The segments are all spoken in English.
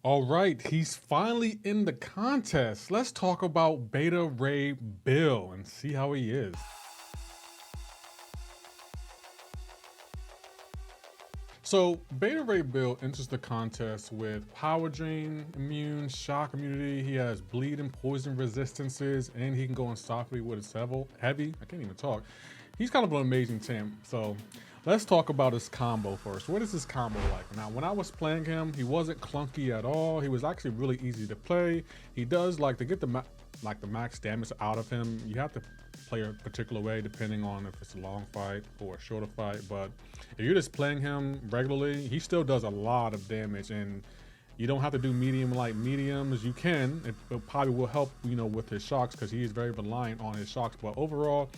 All right, he's finally in the contest. Let's talk about Beta Ray Bill and see how he is. So Beta Ray Bill enters the contest with Power Drain, Immune, Shock Immunity. He has Bleed and Poison resistances, and he can go unstoppably with his heavy. I can't even talk. He's kind of an amazing champ. So let's talk about his combo first. What is his combo like? Now, when I was playing him, he wasn't clunky at all. He was actually really easy to play. He does like to get the max damage out of him. You have to play a particular way depending on if it's a long fight or a shorter fight, but if you're just playing him regularly, he still does a lot of damage, and you don't have to do mediums. You can. It probably will help, with his shocks, because he is very reliant on his shocks, but overall,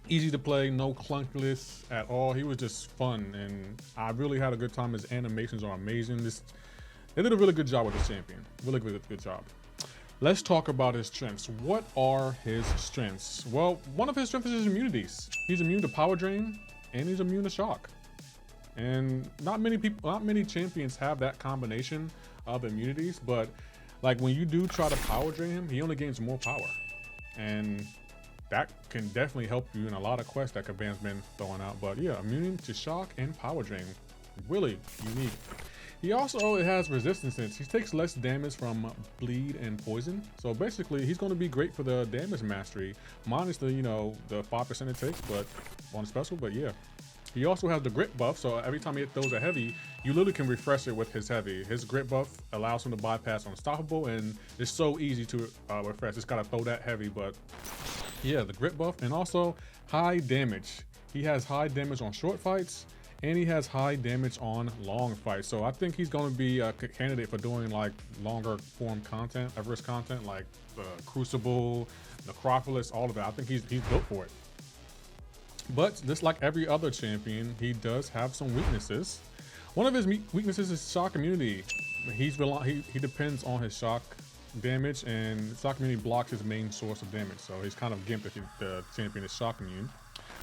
easy to play, no clunkiness at all. He was just fun, and I really had a good time. His animations are amazing. They did a really good job with this champion. Really good job. Let's talk about his strengths. What are his strengths? Well, one of his strengths is his immunities. He's immune to Power Drain, and he's immune to Shock. And not many champions have that combination of immunities, but like when you do try to Power Drain him, he only gains more power. And that can definitely help you in a lot of quests that Kabam's been throwing out. But yeah, immune to Shock and Power Drain. Really unique. He also has resistance. He takes less damage from bleed and poison. So basically, he's going to be great for the damage mastery, minus the, the 5% it takes, but on special, but yeah. He also has the grit buff, so every time he throws a heavy, you literally can refresh it with his heavy. His grit buff allows him to bypass unstoppable, and it's so easy to refresh. Just gotta throw that heavy, but yeah, the grit buff, and also high damage. He has high damage on short fights, and he has high damage on long fights. So I think he's going to be a candidate for doing like longer form content, Everest content, like the Crucible, Necropolis, all of that. I think he's built for it. But just like every other champion, he does have some weaknesses. One of his weaknesses is shock immunity. He depends on his shock damage, and shock immunity blocks his main source of damage. So he's kind of gimped if the champion is shock immune.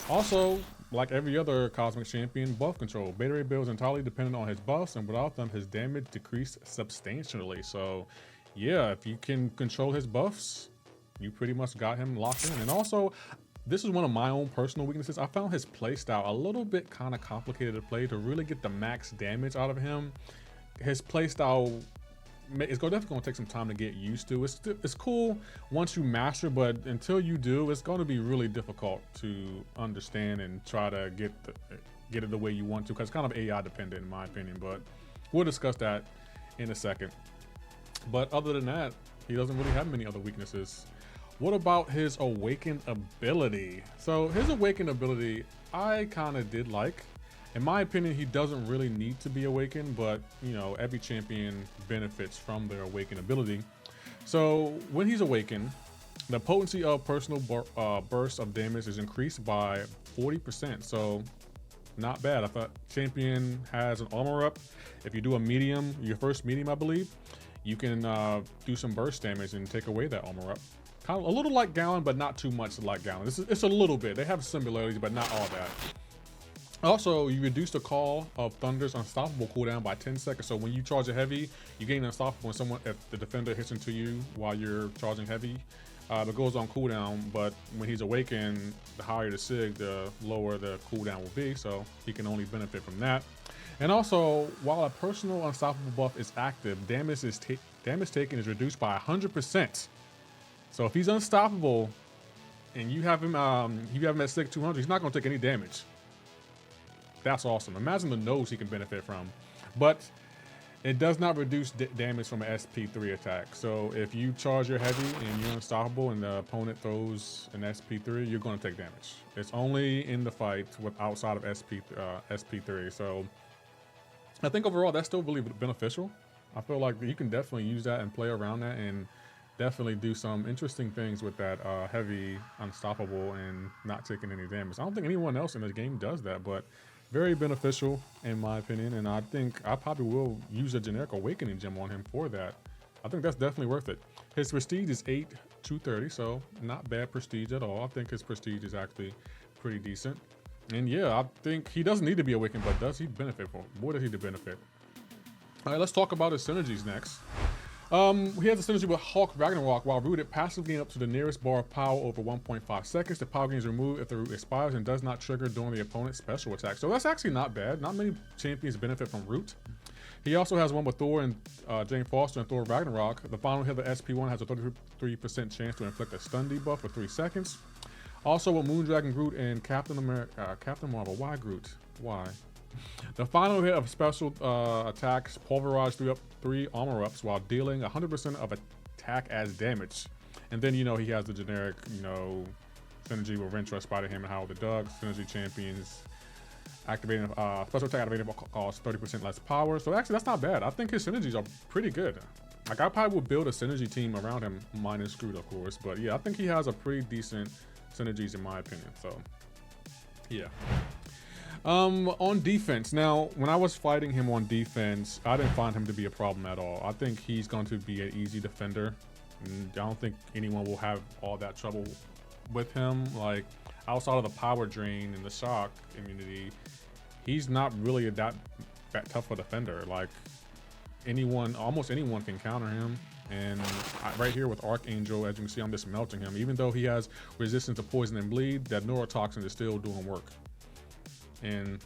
Also, like every other Cosmic champion, buff control. Beta Ray Bill is entirely dependent on his buffs, and without them, his damage decreased substantially. So, yeah, if you can control his buffs, you pretty much got him locked in. And also, this is one of my own personal weaknesses. I found his playstyle a little bit kind of complicated to play. To really get the max damage out of him, his playstyle, it's definitely going to take some time to get used to. It's cool once you master, but until you do, it's going to be really difficult to understand and try to get it the way you want to, because it's kind of AI dependent in my opinion, but we'll discuss that in a second. But other than that, he doesn't really have many other weaknesses. What about his awakened ability? So his awakened ability, I kind of did like. In my opinion, he doesn't really need to be awakened, but every champion benefits from their awakened ability. So when he's awakened, the potency of personal bursts of damage is increased by 40%. So not bad. If a champion has an armor up, if you do a medium, your first medium, I believe, you can do some burst damage and take away that armor up. Kind of a little like Gallon, but not too much like Gallon. It's a little bit. They have similarities, but not all that. Also, you reduce the Call of Thunder's unstoppable cooldown by 10 seconds. So when you charge a heavy, you gain unstoppable if the defender hits into you while you're charging heavy. It goes on cooldown, but when he's awakened, the higher the sig, the lower the cooldown will be. So he can only benefit from that. And also, while a personal unstoppable buff is active, damage taken is reduced by 100%. So if he's unstoppable and you have him at sig 200, he's not going to take any damage. That's awesome. Imagine the nose he can benefit from. But it does not reduce damage from an SP3 attack. So if you charge your heavy and you're unstoppable and the opponent throws an SP3, you're going to take damage. It's only in the fight outside of SP3. So I think overall that's still really beneficial. I feel like you can definitely use that and play around that and definitely do some interesting things with that heavy unstoppable and not taking any damage. I don't think anyone else in this game does that, but very beneficial in my opinion, and I think I probably will use a generic awakening gem on him for that. I think that's definitely worth it. His prestige is 8,230, so not bad prestige at all. I think his prestige is actually pretty decent. And yeah, I think he doesn't need to be awakened, but does he benefit from? What does he benefit? All right, let's talk about his synergies next. He has a synergy with Hulk Ragnarok. While rooted, passive gain up to the nearest bar of power over 1.5 seconds. The power gain is removed if the root expires and does not trigger during the opponent's special attack. So that's actually not bad. Not many champions benefit from root. He also has one with Thor and Jane Foster and Thor Ragnarok. The final hit of the SP1 has a 33% chance to inflict a stun debuff for 3 seconds. Also with Moondragon Groot and Captain Marvel. Why Groot? Why? The final hit of special attacks pulverize 3 armor ups while dealing 100% of attack as damage. And then, you know, he has the generic, you know, synergy with Rentra, Spider-Ham, and Howard the Duck. Synergy champions. Activating special attack activating costs 30% less power. So actually, that's not bad. I think his synergies are pretty good. Like, I probably would build a synergy team around him, minus Groot, of course. But yeah, I think he has a pretty decent synergies in my opinion. So yeah. On defense, now when I was fighting him on defense, I didn't find him to be a problem at all. I think he's going to be an easy defender, and I don't think anyone will have all that trouble with him. Like, outside of the power drain and the shock immunity, he's not really that tough a defender. Like, almost anyone can counter him. And right here with Archangel, as you can see, I'm just melting him. Even though he has resistance to poison and bleed, that neurotoxin is still doing work. And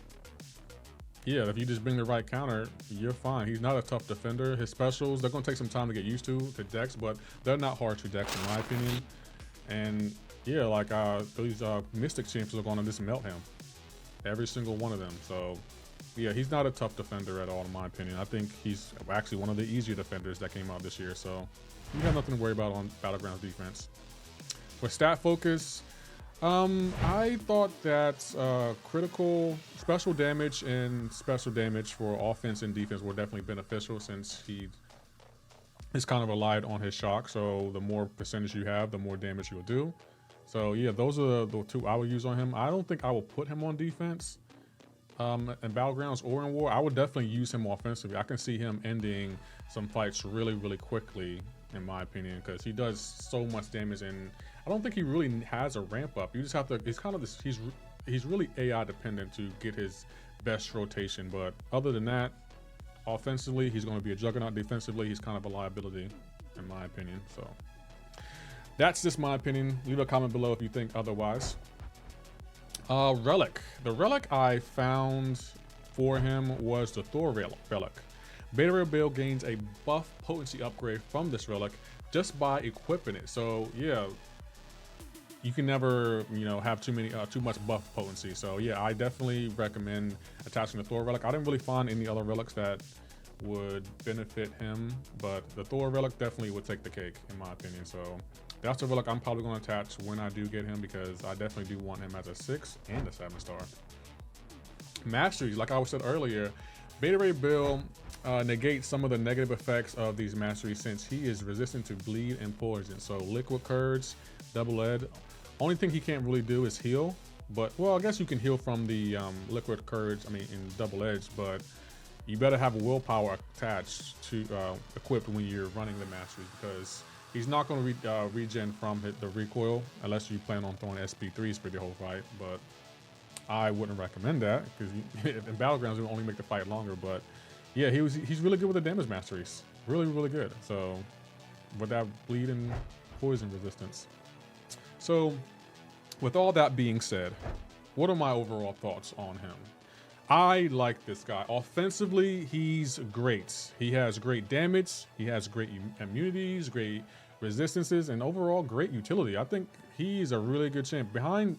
yeah, if you just bring the right counter, you're fine. He's not a tough defender. His specials, they're going to take some time to get used to decks, but they're not hard to decks in my opinion. And yeah, like these Mystic champions are going to just melt him. Every single one of them. So yeah, he's not a tough defender at all in my opinion. I think he's actually one of the easier defenders that came out this year. So you have nothing to worry about on Battlegrounds defense. For stat focus, I thought that critical special damage and special damage for offense and defense were definitely beneficial, since he is kind of relied on his shock. So the more percentage you have, the more damage you'll do. So yeah, those are the 2 I would use on him. I don't think I will put him on defense in Battlegrounds or in War. I would definitely use him offensively. I can see him ending some fights really, really quickly, in my opinion, because he does so much damage, and I don't think he really has a ramp up. You just have to, it's kind of this, he's really AI dependent to get his best rotation. But other than that, offensively, he's going to be a juggernaut. Defensively, he's kind of a liability, in my opinion. So that's just my opinion. Leave a comment below if you think otherwise. Relic. The relic I found for him was the Thor relic. Beta Ray Bill gains a buff potency upgrade from this relic just by equipping it. So yeah, you can never, you know, have too much buff potency. So yeah, I definitely recommend attaching the Thor relic. I didn't really find any other relics that would benefit him, but the Thor relic definitely would take the cake in my opinion. So that's the relic I'm probably going to attach when I do get him, because I definitely do want him as a 6 and a 7-star. Masteries, like I said earlier, Beta Ray Bill negates some of the negative effects of these masteries, since he is resistant to bleed and poison. So liquid curds, double ed. Only thing he can't really do is heal, but well, I guess you can heal from the liquid curds, in double edge, but you better have a willpower attached to equipped when you're running the masteries, because he's not going to regen from the recoil unless you plan on throwing SP3s for the whole fight. But I wouldn't recommend that, because in Battlegrounds it will only make the fight longer. But yeah, he's really good with the damage masteries, really, really good. So with that bleed and poison resistance. So with all that being said, what are my overall thoughts on him? I like this guy. Offensively, he's great. He has great damage. He has great immunities, great resistances, and overall great utility. I think he's a really good champ. Behind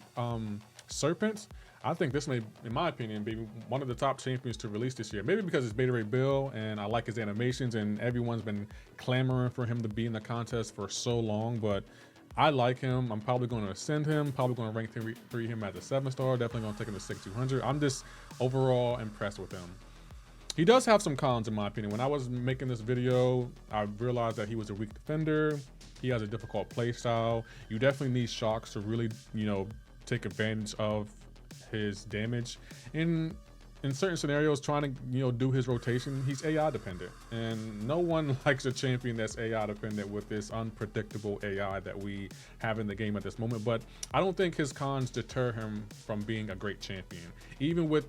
Serpent, I think this may, in my opinion, be one of the top champions to release this year. Maybe because it's Beta Ray Bill and I like his animations, and everyone's been clamoring for him to be in the contest for so long, but I like him. I'm probably going to ascend him, probably going to rank 3 him as a 7-star, definitely going to take him to 6,200. I'm just overall impressed with him. He does have some cons in my opinion. When I was making this video, I realized that he was a weak defender. He has a difficult play style. You definitely need shocks to really, you know, take advantage of his damage. In certain scenarios, trying to, you know, do his rotation, he's AI dependent, and no one likes a champion that's AI dependent with this unpredictable AI that we have in the game at this moment. But I don't think his cons deter him from being a great champion. Even with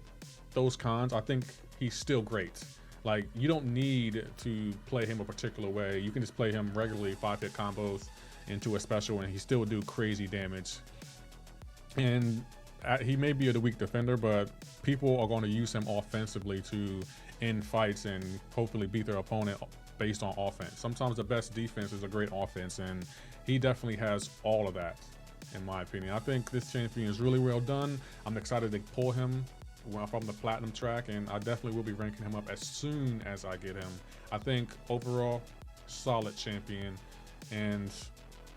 those cons, I think he's still great. Like, you don't need to play him a particular way. You can just play him regularly, 5-hit combos into a special, and he still do crazy damage. And he may be a weak defender, but people are going to use him offensively to end fights and hopefully beat their opponent based on offense. Sometimes the best defense is a great offense, and he definitely has all of that, in my opinion. I think this champion is really well done. I'm excited to pull him from the platinum track, and I definitely will be ranking him up as soon as I get him. I think overall, solid champion, and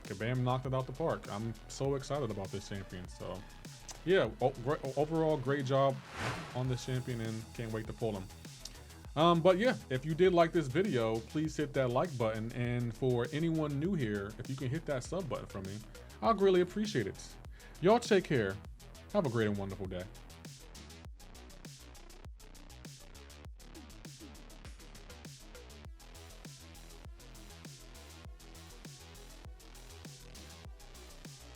Kabam knocked it out the park. I'm so excited about this champion. So yeah, overall great job on this champion, and can't wait to pull him. But yeah, if you did like this video, please hit that like button, and for anyone new here, if you can hit that sub button for me, I'll greatly appreciate it. Y'all take care. Have a great and wonderful day.